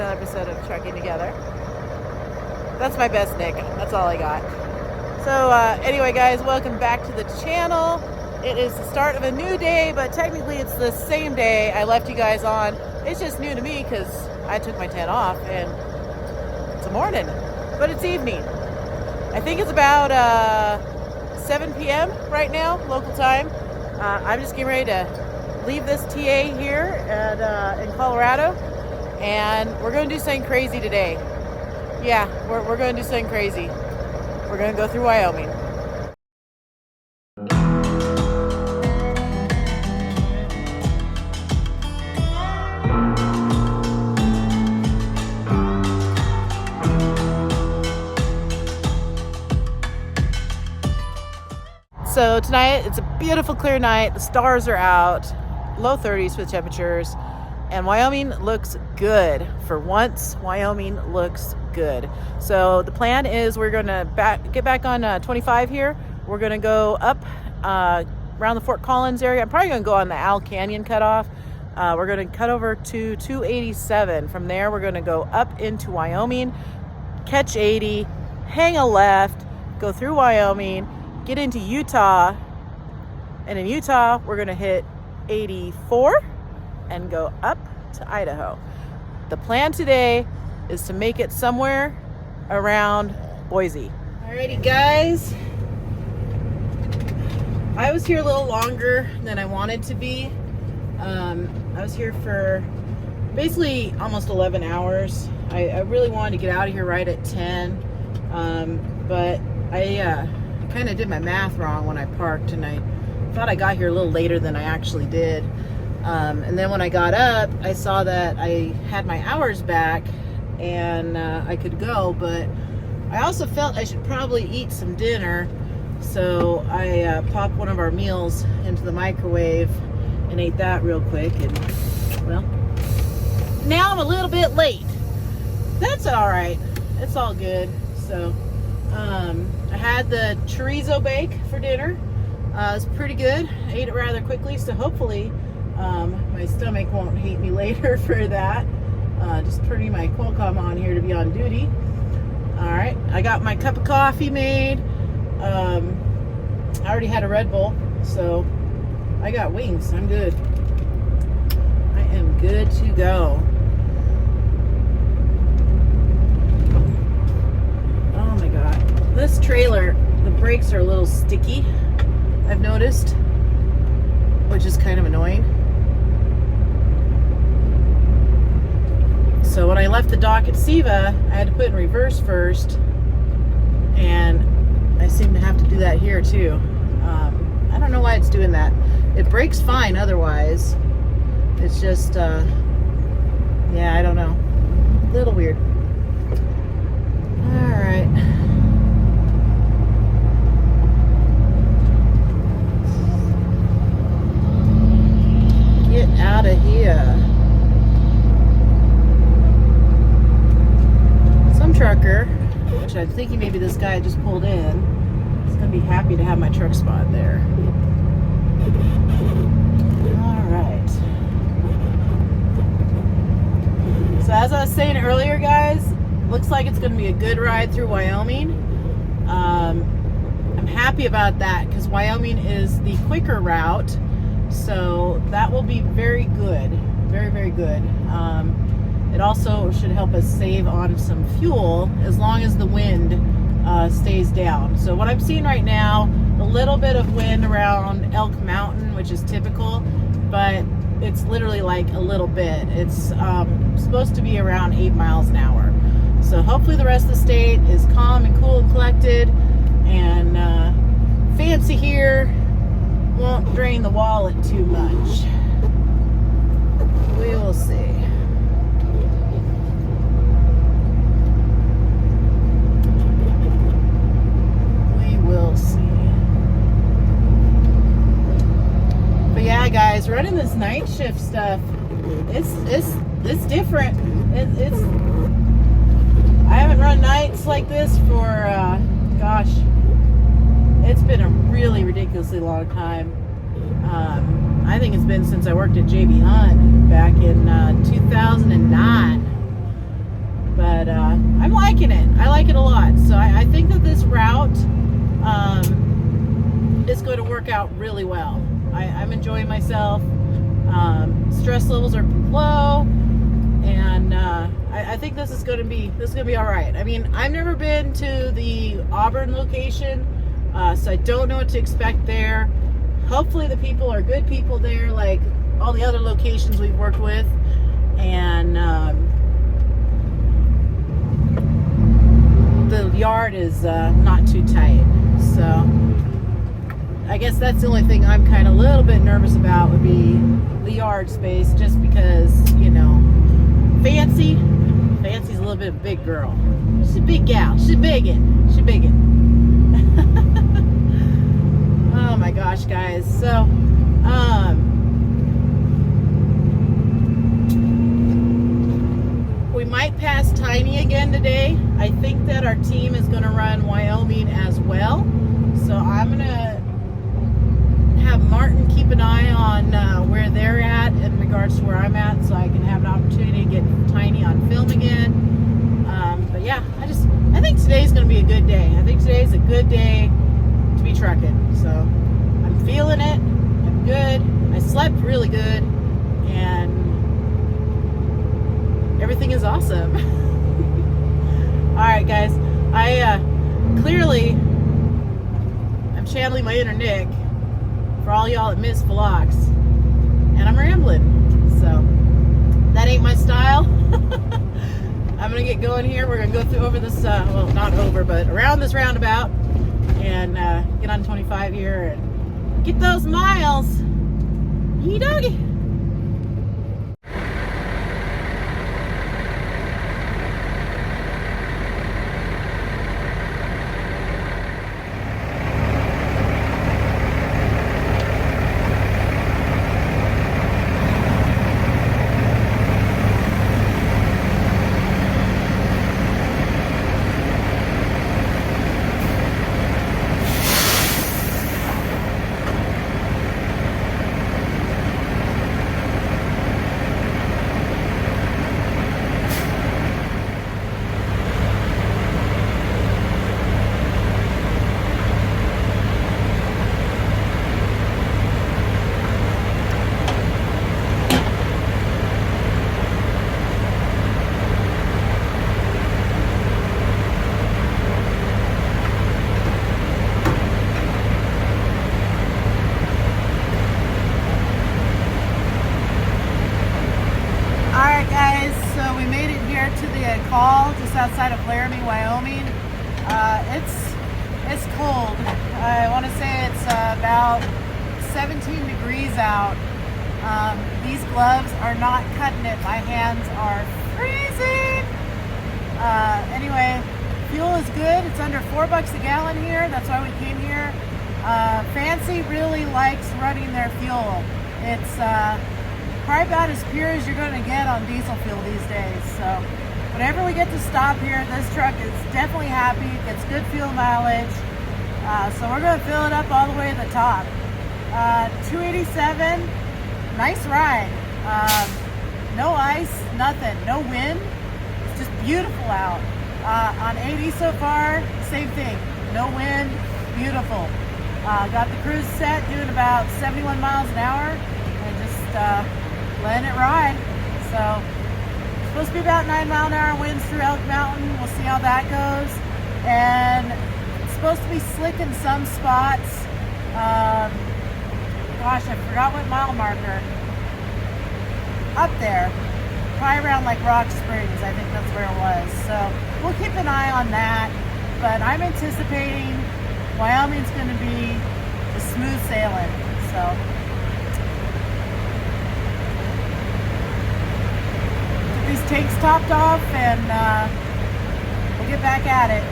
another episode of Trucking Together. That's my best Nick. That's all I got. So anyway, guys, welcome back to the channel. It is the start of a new day, but technically it's the same day I left you guys on. It's just new to me because I took my tent off and it's a morning, but it's evening. I think it's about 7 p.m. right now, local time. I'm just getting ready to leave this TA here in Colorado, and we're going to do something crazy today. Yeah, we're going to do something crazy. We're going to go through Wyoming. So tonight, it's a beautiful clear night. The stars are out, low 30s for the temperatures, and Wyoming looks good. For once, Wyoming looks good. So the plan is we're gonna get back on 25 here. We're gonna go up around the Fort Collins area. I'm probably gonna go on the Owl Canyon cutoff. We're gonna cut over to 287. From there, we're gonna go up into Wyoming, catch 80, hang a left, go through Wyoming, get into Utah, and in Utah we're going to hit 84 and go up to Idaho. The plan today is to make it somewhere around Boise. Alrighty guys, I was here a little longer than I wanted to be. I was here for basically almost 11 hours. I really wanted to get out of here right at 10, but I kind of did my math wrong when I parked, and I thought I got here a little later than I actually did. And then when I got up, I saw that I had my hours back and I could go, but I also felt I should probably eat some dinner. So I popped one of our meals into the microwave and ate that real quick. And well, now I'm a little bit late. That's all right. It's all good. So I had the chorizo bake for dinner. It was pretty good. I ate it rather quickly, so hopefully my stomach won't hate me later for that. Just turning my Qualcomm on here to be on duty. Alright, I got my cup of coffee made. I already had a Red Bull, so I got wings. I'm good. I am good to go. This trailer, the brakes are a little sticky, I've noticed, which is kind of annoying. So when I left the dock at Siva, I had to put in reverse first, and I seem to have to do that here too. I don't know why it's doing that. It brakes fine otherwise. It's just, yeah, I don't know. A little weird. All right. Get out of here. Some trucker, which I'm thinking maybe this guy just pulled in, is going to be happy to have my truck spot there. Alright. So as I was saying earlier, guys, looks like it's going to be a good ride through Wyoming. I'm happy about that because Wyoming is the quicker route. So that will be very good, very, very good. It also should help us save on some fuel as long as the wind stays down. So what I'm seeing right now, a little bit of wind around Elk Mountain, which is typical, but it's literally like a little bit. It's supposed to be around 8 miles an hour. So hopefully the rest of the state is calm and cool and collected, and fancy here won't drain the wallet too much. We will see. We will see. But yeah, guys, running this night shift stuff, it's different. It's I haven't run nights like this for gosh, it's been a really ridiculously long time. I think it's been since I worked at JB Hunt back in 2009. But I'm liking it. I like it a lot. So I think that this route is going to work out really well. I'm enjoying myself. Stress levels are low, and I think this is going to be all right. I mean, I've never been to the Auburn location, so I don't know what to expect there. Hopefully the people are good people there, like all the other locations we've worked with, and the yard is not too tight. So I guess that's the only thing I'm kind of a little bit nervous about, would be the yard space, just because, you know, Fancy's a little bit of a big girl. She's a big gal. She's biggin'. Oh my gosh, guys. So, we might pass Tiny again today. I think that our team is going to run Wyoming as well. So I'm going to have Martin keep an eye on where they're at in regards to where I'm at, so I can have an opportunity to get Tiny on film again. But yeah, I think today's going to be a good day. I think today's a good day to be trucking. So I'm feeling it. I'm good. I slept really good, and everything is awesome. All right, guys. I'm channeling my inner Nick for all y'all that miss vlogs, and I'm rambling. So that ain't my style. I'm gonna get going here. We're gonna go through over this, well, not over, but around this roundabout, and get on 25 here and get those miles. Yee doggy. Call just outside of Laramie, Wyoming. It's cold. I want to say it's about 17 degrees out. These gloves are not cutting it. My hands are freezing. Anyway, fuel is good. It's under $4 a gallon here. That's why we came here. Fancy really likes running their fuel. It's probably about as pure as you're going to get on diesel fuel these days. So whenever we get to stop here, this truck is definitely happy. It gets good fuel mileage. So we're going to fill it up all the way to the top. 287, nice ride. No ice, nothing, no wind. It's just beautiful out. On 80 so far, same thing. No wind, beautiful. Got the cruise set, doing about 71 miles an hour, and just letting it ride. So supposed to be about 9-mile-an-hour winds through Elk Mountain. We'll see how that goes. And it's supposed to be slick in some spots. Gosh, I forgot what mile marker. Up there. Probably around like Rock Springs, I think that's where it was. So we'll keep an eye on that. But I'm anticipating Wyoming's going to be just smooth sailing. So these tanks topped off, and we'll get back at it.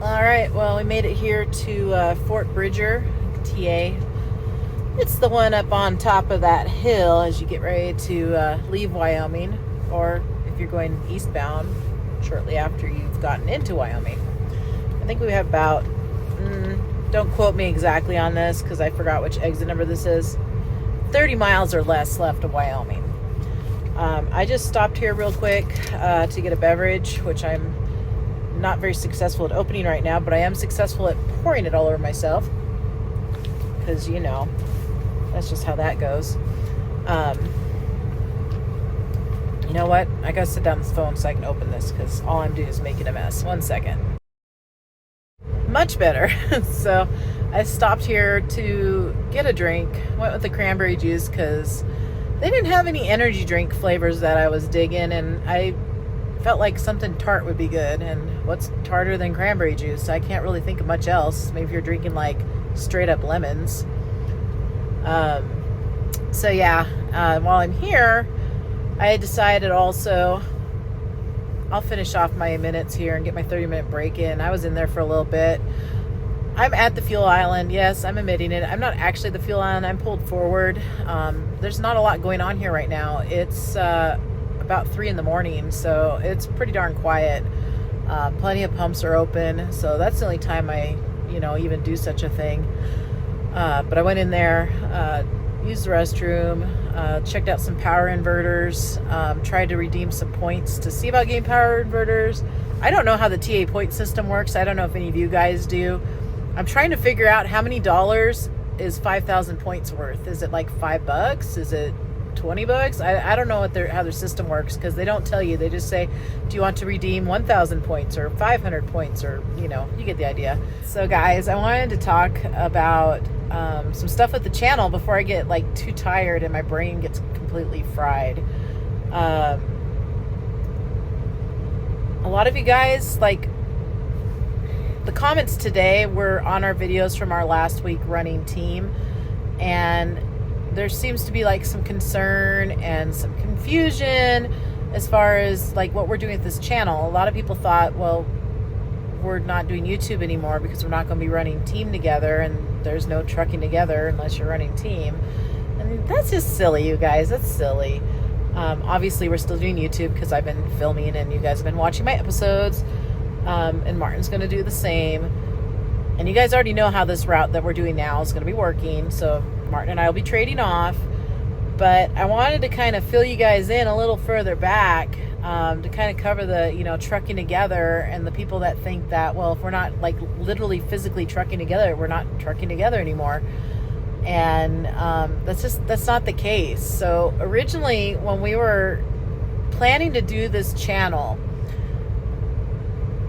Alright, well, we made it here to Fort Bridger, TA. It's the one up on top of that hill as you get ready to leave Wyoming, or if you're going eastbound shortly after you've gotten into Wyoming. I think we have about, don't quote me exactly on this because I forgot which exit number this is, 30 miles or less left of Wyoming. I just stopped here real quick to get a beverage, which I'm not very successful at opening right now, but I am successful at pouring it all over myself because, you know, that's just how that goes. You know what? I gotta sit down this phone so I can open this because all I'm doing is making a mess. 1 second. Much better. So I stopped here to get a drink. Went with the cranberry juice because they didn't have any energy drink flavors that I was digging, and I felt like something tart would be good. And what's tarter than cranberry juice? I can't really think of much else. Maybe if you're drinking like straight up lemons. So yeah, while I'm here, I decided also I'll finish off my minutes here and get my 30-minute break in. I was in there for a little bit. I'm at the fuel island. Yes, I'm admitting it. I'm not actually at the fuel island. I'm pulled forward. There's not a lot going on here right now. It's about 3 in the morning, so it's pretty darn quiet. Plenty of pumps are open, so that's the only time I, even do such a thing. But I went in there, used the restroom, checked out some power inverters, tried to redeem some points to see about getting power inverters. I don't know how the TA point system works. I don't know if any of you guys do. I'm trying to figure out how many dollars is 5,000 points worth. Is it like $5? Is it $20? I don't know how their system works because they don't tell you. They just say, do you want to redeem 1,000 points or 500 points, or you get the idea. So guys, I wanted to talk about some stuff with the channel before I get like too tired and my brain gets completely fried. A lot of you guys, like, the comments today were on our videos from our last week running team, and there seems to be like some concern and some confusion as far as like what we're doing with this channel. A lot of people thought, well, we're not doing YouTube anymore because we're not going to be running team together, and there's no trucking together unless you're running team. And that's just silly, you guys. That's silly. Obviously, we're still doing YouTube because I've been filming and you guys have been watching my episodes. And Martin's going to do the same. And you guys already know how this route that we're doing now is going to be working. So Martin and I will be trading off. But I wanted to kind of fill you guys in a little further back to kind of cover the, trucking together, and the people that think that, well, if we're not like literally physically trucking together, we're not trucking together anymore. And that's not the case. So originally, when we were planning to do this channel,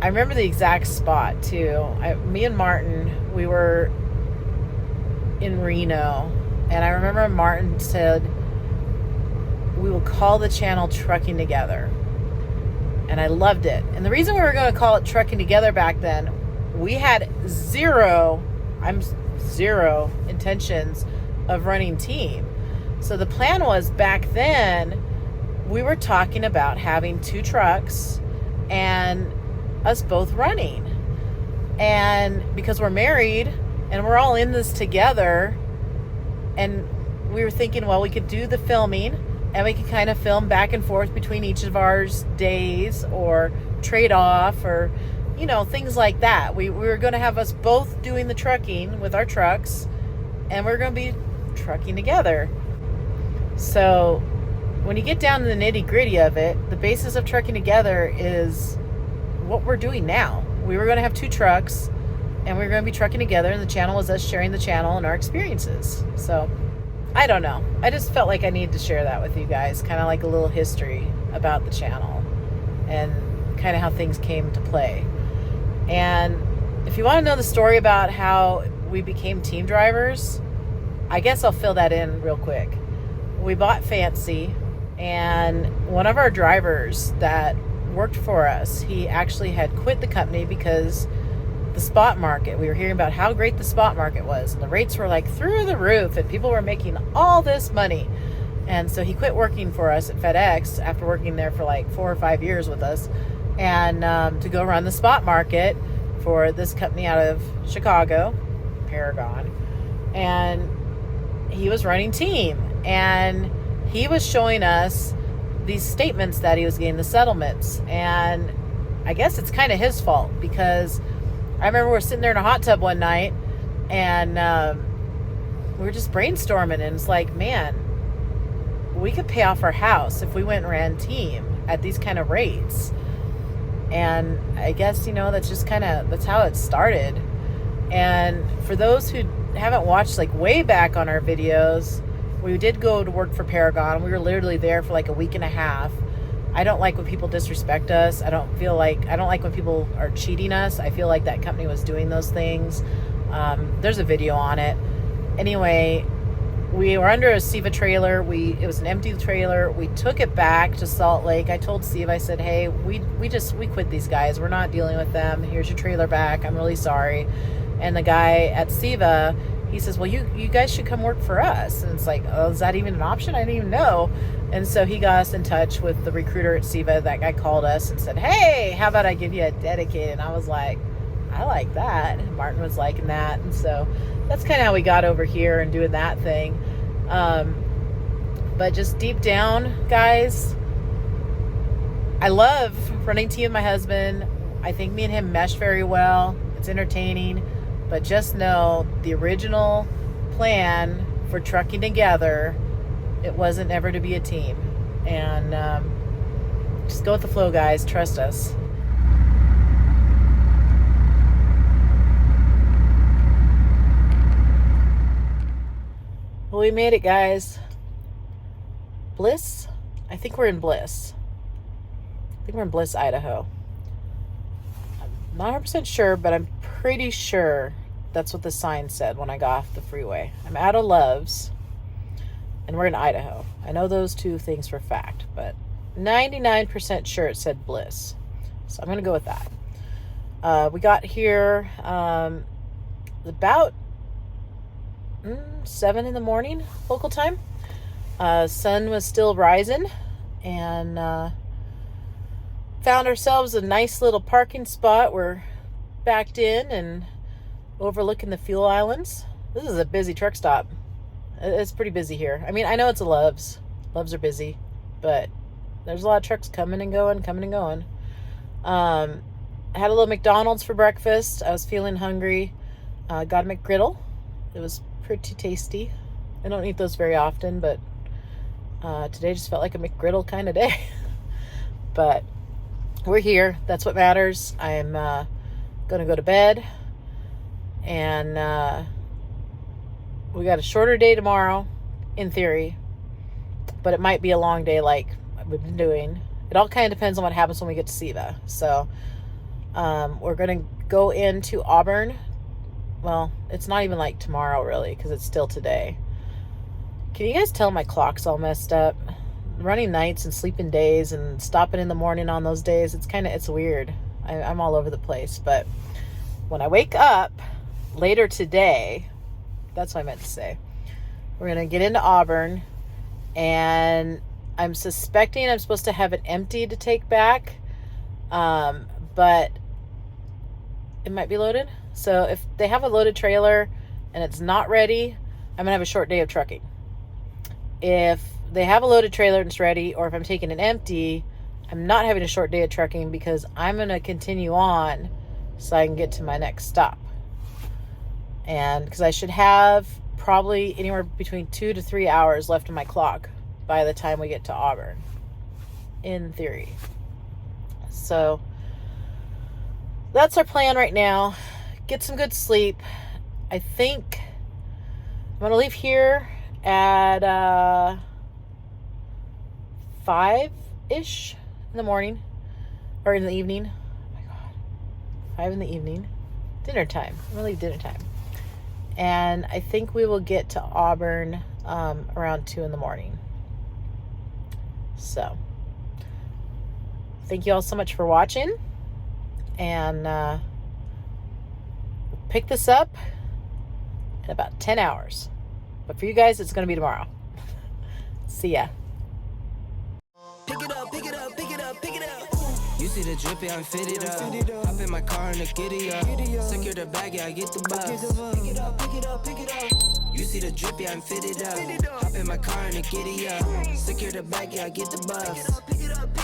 I remember the exact spot too. Me and Martin, we were in Reno, and I remember Martin said, we will call the channel Trucking Together. And I loved it. And the reason we were going to call it Trucking Together back then we had zero intentions of running team. So the plan was, back then we were talking about having 2 trucks and us both running. And because we're married and we're all in this together, and we were thinking, well, we could do the filming and we could kind of film back and forth between each of our days, or trade off, or, you know, things like that. We were going to have us both doing the trucking with our trucks, and we're going to be trucking together. So when you get down to the nitty gritty of it, the basis of trucking together is what we're doing now. We were going to have 2 trucks, and we were going to be trucking together, and the channel was us sharing the channel and our experiences. So I don't know. I just felt like I needed to share that with you guys, kind of like a little history about the channel and kind of how things came to play. And if you want to know the story about how we became team drivers, I guess I'll fill that in real quick. We bought Fancy, and one of our drivers that worked for us, he actually had quit the company because the spot market, we were hearing about how great the spot market was, and the rates were like through the roof, and people were making all this money. And so he quit working for us at FedEx after working there for like 4 or 5 years with us, and to go run the spot market for this company out of Chicago, Paragon. And he was running team, and he was showing us these statements that he was getting, the settlements. And I guess it's kind of his fault, because I remember we were sitting there in a hot tub one night, and we were just brainstorming, and it's like, man, we could pay off our house if we went and ran team at these kind of rates. And I guess, you know, that's just kind of, that's how it started. And for those who haven't watched, like, way back on our videos, we did go to work for Paragon. We were literally there for like a week and a half. I don't like when people disrespect us. I don't like when people are cheating us. I feel like that company was doing those things. There's a video on it. Anyway, we were under a Siva trailer. It was an empty trailer. We took it back to Salt Lake. I told Steve, I said, hey, we quit these guys. We're not dealing with them. Here's your trailer back. I'm really sorry. And the guy at Siva, he says, well, you guys should come work for us. And it's like, oh, is that even an option? I didn't even know. And so he got us in touch with the recruiter at Siva. That guy called us and said, hey, how about I give you a dedicated? And I was like, I like that. And Martin was liking that. And so that's kind of how we got over here and doing that thing. But just deep down, guys, I love running team with my husband. I think me and him mesh very well. It's entertaining. But just know, the original plan for trucking together, it wasn't ever to be a team. And just go with the flow, guys. Trust us. Well, we made it, guys. Bliss? I think we're in Bliss. I think we're in Bliss, Idaho. I'm not 100% sure, but I'm pretty sure that's what the sign said when I got off the freeway. I'm out of Loves, and we're in Idaho. I know those 2 things for a fact, but 99% sure it said Bliss. So I'm going to go with that. We got here about 7 in the morning, local time. Sun was still rising, and found ourselves a nice little parking spot. We're backed in and overlooking the fuel islands. This is a busy truck stop. It's pretty busy here. I mean, I know it's a Loves. Loves are busy, but there's a lot of trucks coming and going. I had a little McDonald's for breakfast. I was feeling hungry. Got a McGriddle. It was pretty tasty. I don't eat those very often, but today just felt like a McGriddle kind of day. But we're here. That's what matters. I'm going to go to bed. And we got a shorter day tomorrow, in theory. But it might be a long day like we've been doing. It all kind of depends on what happens when we get to Siva. So we're going to go into Auburn. Well, it's not even like tomorrow, really, because it's still today. Can you guys tell my clock's all messed up? Running nights and sleeping days and stopping in the morning on those days, it's weird. I'm all over the place. But when I wake up later today, that's what I meant to say, we're going to get into Auburn, and I'm suspecting I'm supposed to have it empty to take back, but it might be loaded. So if they have a loaded trailer and it's not ready, I'm going to have a short day of trucking. If they have a loaded trailer and it's ready, or if I'm taking it empty, I'm not having a short day of trucking because I'm going to continue on so I can get to my next stop. And because I should have probably anywhere between 2 to 3 hours left in my clock by the time we get to Auburn, in theory. So that's our plan right now. Get some good sleep. I think I'm going to leave here at 5-ish in the morning, or in the evening. Oh my God, 5 in the evening. Dinner time. I'm going to leave dinner time. And I think we will get to Auburn around 2 in the morning. So, thank you all so much for watching. And pick this up in about 10 hours. But for you guys, it's going to be tomorrow. See ya. Pick it up, pick it up, pick it up, pick it up. You see the drippy, I'm fitted up. Hop in my car and the giddy up. Secure the bag, yeah, I get the bus. Pick it up, pick it up, pick it up. You see the drippy, I'm fitted up. Hop in my car and the giddy up. Secure the bag, yeah, I get the bus. Pick it up, pick it up, pick it up.